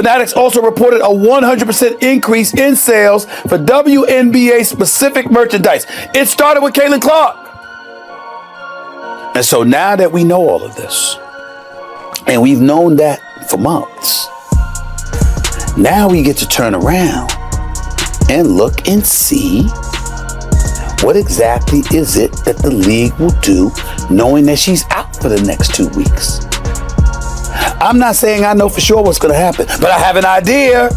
Fanatics also reported a 100% increase in sales for WNBA specific merchandise. It started with Caitlin Clark. And so now that we know all of this, and we've known that for months, now we get to turn around and look and see what exactly is it that the league will do, knowing that she's out for the next 2 weeks. I'm not saying I know for sure what's going to happen, but I have an idea.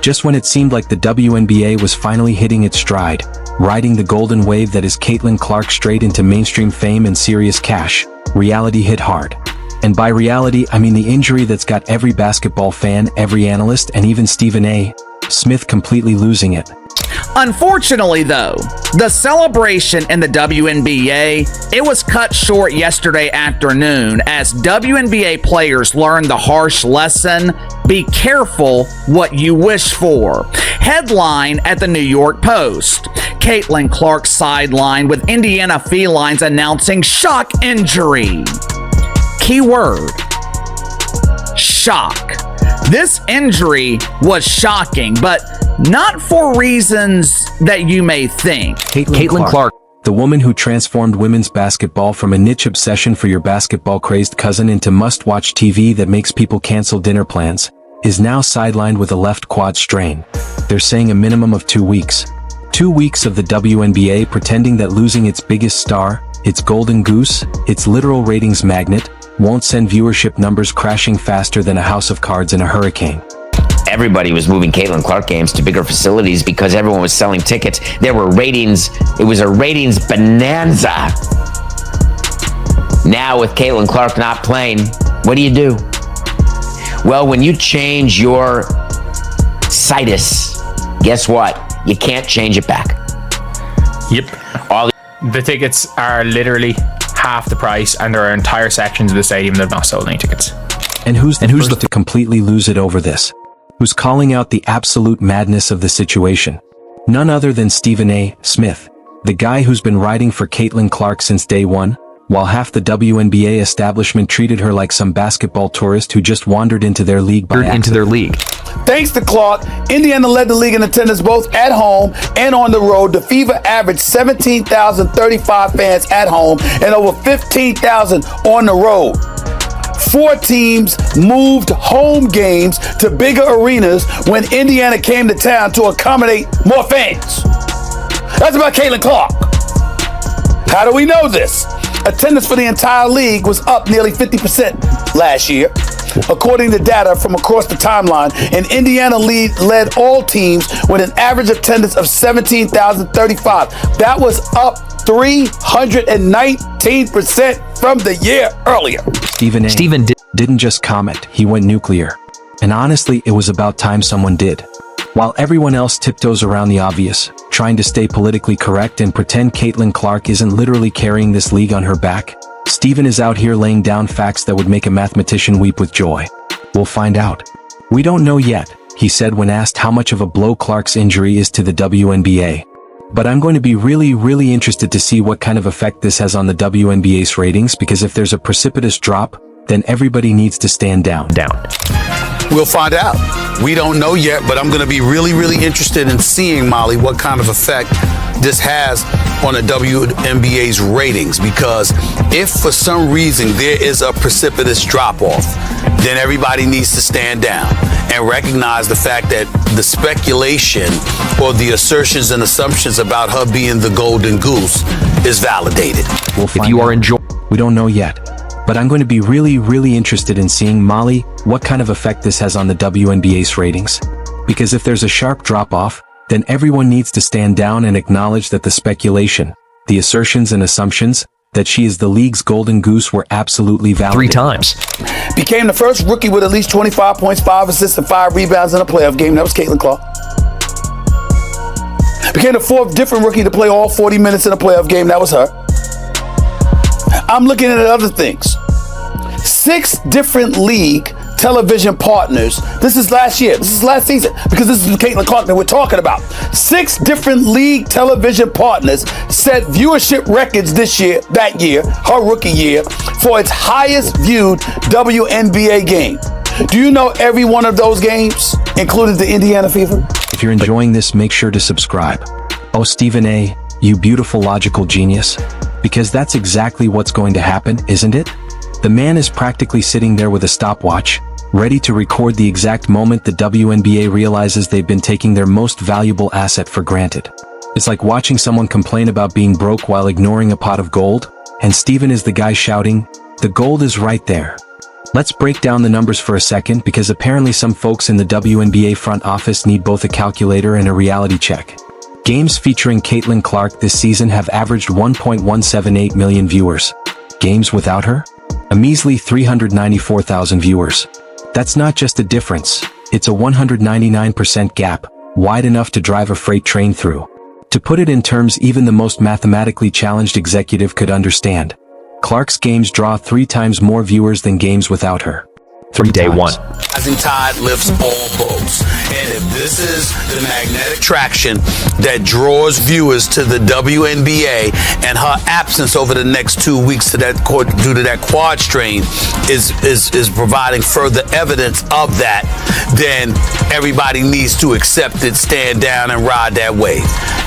Just when it seemed like the WNBA was finally hitting its stride, riding the golden wave that is Caitlin Clark straight into mainstream fame and serious cash, reality hit hard. And by reality, I mean the injury that's got every basketball fan, every analyst, and even Stephen A. Smith completely losing it. Unfortunately, though, the celebration in the WNBA, it was cut short yesterday afternoon as WNBA players learned the harsh lesson: be careful what you wish for. Headline at the New York Post: Caitlin Clark sidelined with Indiana Felines announcing shock injury. Keyword: shock. This injury was shocking, but not for reasons that you may think. Caitlin Clark, the woman who transformed women's basketball from a niche obsession for your basketball-crazed cousin into must-watch TV that makes people cancel dinner plans, is now sidelined with a left quad strain. They're saying a minimum of 2 weeks. 2 weeks of the WNBA pretending that losing its biggest star, its golden goose, its literal ratings magnet, won't send viewership numbers crashing faster than a house of cards in a hurricane. Everybody was moving Caitlin Clark games to bigger facilities because everyone was selling tickets. There were ratings. It was a ratings bonanza. Now with Caitlin Clark not playing, what do? Well, when you change your situs, guess what? You can't change it back. Yep. The tickets are literally half the price, and there are entire sections of the stadium that have not sold any tickets. And who's the first to completely lose it over this? Who's calling out the absolute madness of the situation? None other than Stephen A. Smith, the guy who's been riding for Caitlin Clark since day one, while half the WNBA establishment treated her like some basketball tourist who just wandered into their league by accident. Thanks to Clark, Indiana led the league in attendance both at home and on the road. The Fever averaged 17,035 fans at home and over 15,000 on the road. 4 teams moved home games to bigger arenas when Indiana came to town to accommodate more fans. That's about Caitlin Clark. How do we know this? Attendance for the entire league was up nearly 50% last year, according to data from across the timeline, and Indiana led all teams with an average attendance of 17,035. That was up 319% from the year earlier. Stephen didn't just comment, he went nuclear. And honestly, it was about time someone did. While everyone else tiptoes around the obvious, trying to stay politically correct and pretend Caitlin Clark isn't literally carrying this league on her back, Stephen is out here laying down facts that would make a mathematician weep with joy. We'll find out. We don't know yet, he said when asked how much of a blow Clark's injury is to the WNBA. But I'm going to be really interested to see what kind of effect this has on the WNBA's ratings, because if there's a precipitous drop, then everybody needs to stand down. We'll find out. We don't know yet, but I'm going to be really interested in seeing, Molly, what kind of effect this has on the WNBA's ratings, because if for some reason there is a precipitous drop-off, then everybody needs to stand down and recognize the fact that the speculation or the assertions and assumptions about her being the golden goose is validated. We don't know yet. But I'm going to be really interested in seeing, Molly, what kind of effect this has on the WNBA's ratings. Because if there's a sharp drop-off, then everyone needs to stand down and acknowledge that the speculation, the assertions and assumptions, that she is the league's golden goose were absolutely valid. 3 times. Became the first rookie with at least 25 points, 5 assists, and 5 rebounds in a playoff game. That was Caitlin Clark. Became the 4th different rookie to play all 40 minutes in a playoff game. That was her. I'm looking at other things. 6 different league television partners. This is last year. This is last season, because this is Caitlin Clark that we're talking about. 6 different league television partners set viewership records that year, her rookie year, for its highest viewed WNBA game. Do you know every one of those games included the Indiana Fever? If you're enjoying this, make sure to subscribe. Oh, Stephen A., you beautiful logical genius. Because that's exactly what's going to happen, isn't it? The man is practically sitting there with a stopwatch, ready to record the exact moment the WNBA realizes they've been taking their most valuable asset for granted. It's like watching someone complain about being broke while ignoring a pot of gold, and Stephen is the guy shouting, "The gold is right there." Let's break down the numbers for a second, because apparently some folks in the WNBA front office need both a calculator and a reality check. Games featuring Caitlin Clark this season have averaged 1.178 million viewers. Games without her? A measly 394,000 viewers. That's not just a difference, it's a 199% gap, wide enough to drive a freight train through. To put it in terms even the most mathematically challenged executive could understand, Clark's games draw 3 times more viewers than games without her. From day one. Rising tide lifts all boats. And if this is the magnetic traction that draws viewers to the WNBA, and her absence over the next 2 weeks due to that quad strain is providing further evidence of that, then everybody needs to accept it, stand down, and ride that wave.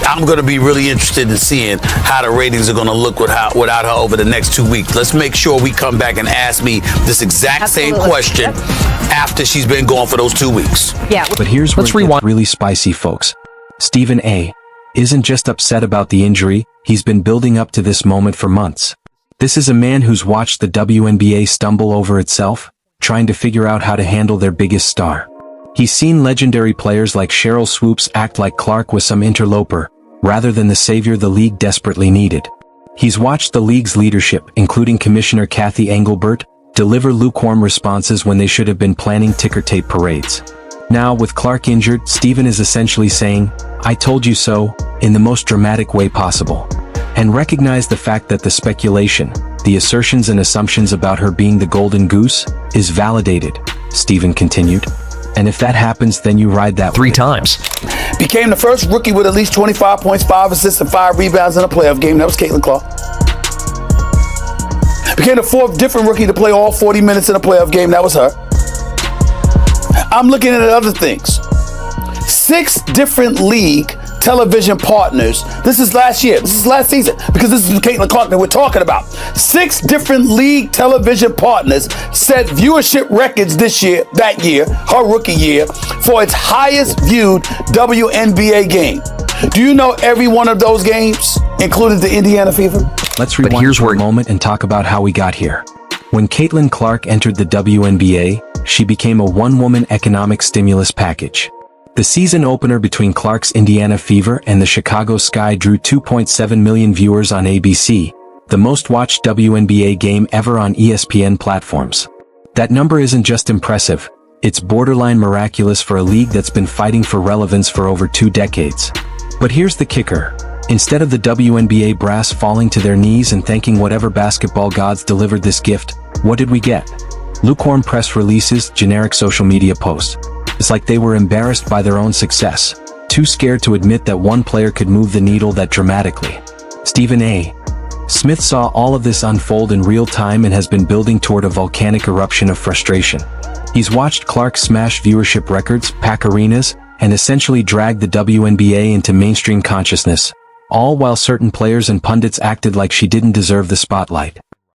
I'm going to be really interested in seeing how the ratings are going to look without her over the next 2 weeks. Let's make sure we come back and ask me this exact same question after she's been gone for those 2 weeks. Yeah. But here's where it gets really spicy, folks. Stephen A. isn't just upset about the injury, he's been building up to this moment for months. This is a man who's watched the WNBA stumble over itself, trying to figure out how to handle their biggest star. He's seen legendary players like Cheryl Swoops act like Clark was some interloper, rather than the savior the league desperately needed. He's watched the league's leadership, including Commissioner Kathy Engelbert, deliver lukewarm responses when they should have been planning ticker tape parades. Now, with Clark injured, Stephen is essentially saying, "I told you so," in the most dramatic way possible. And recognize the fact that the speculation, the assertions and assumptions about her being the golden goose, is validated, Stephen continued. And if that happens, then you ride that 3 times. Became the first rookie with at least 25 points, 5 assists, and 5 rebounds in a playoff game. That was Caitlin Clark. Became the 4th different rookie to play all 40 minutes in a playoff game. That was her. I'm looking at other things. 6 different league television partners. This is last year. This is last season, because this is Caitlin Clark that we're talking about. 6 different league television partners set viewership records that year, her rookie year, for its highest viewed WNBA game. Do you know every one of those games included the Indiana Fever? Let's rewind for a moment and talk about how we got here. When Caitlin Clark entered the WNBA, she became a one-woman economic stimulus package. The season opener between Clark's Indiana Fever and the Chicago Sky drew 2.7 million viewers on ABC, the most-watched WNBA game ever on ESPN platforms. That number isn't just impressive, it's borderline miraculous for a league that's been fighting for relevance for over 2 decades. But here's the kicker. Instead of the WNBA brass falling to their knees and thanking whatever basketball gods delivered this gift, what did we get? Lukewarm press releases, generic social media posts. It's like they were embarrassed by their own success, too scared to admit that one player could move the needle that dramatically. Stephen A. Smith saw all of this unfold in real time and has been building toward a volcanic eruption of frustration. He's watched Clark smash viewership records, pack arenas, and essentially drag the WNBA into mainstream consciousness, all while certain players and pundits acted like she didn't deserve the spotlight.